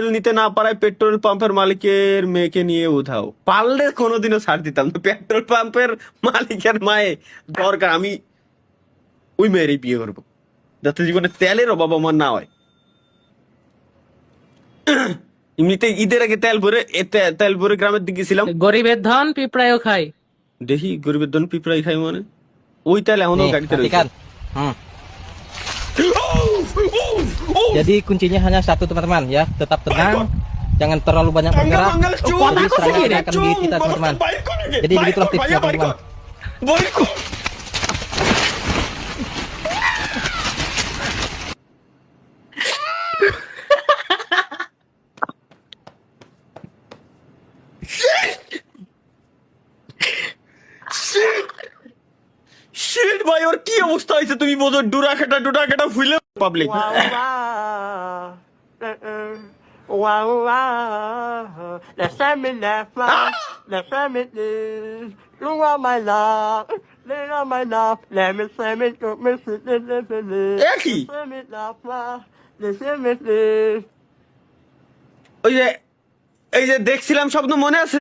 তেল নিতে না পারায় পেট্রোল পাম্পের মালিকের মেয়েকে নিয়ে উধাও। পারলে কোনোদিনও ছাড় দিতাম না। পেট্রোল পাম্পের মালিকের মায়ে দরকার, আমি ওই মেয়েরই বিয়ে করবো, যাতে জীবনে তেলের অভাব আমার না হয়। এমনিতে ঈদের আগে তেল ভরে গ্রামের দিকে গেছিলাম। গরিবের ধন পিঁপড়ায়ও খায়। দেখি গরিবের ধন পিঁপড়াই খাই মানে, ওই তেল এখনো Nih, গাড়িতে রয়েছে। matikan. Jadi kuncinya hanya satu teman-teman ya, tetap tenang, jangan terlalu banyak bergerak. Nanti serangan akan menggigit kita teman-teman. Jadi begitulah tipsnya teman-teman. Shit ভাই, ওর কি অবস্থা হয়েছে তুমি বোঝো? ডুরা কাটা ফুলে পাবলিক। ওই যে এই যে দেখছিলাম স্বপ্ন মনে আছে?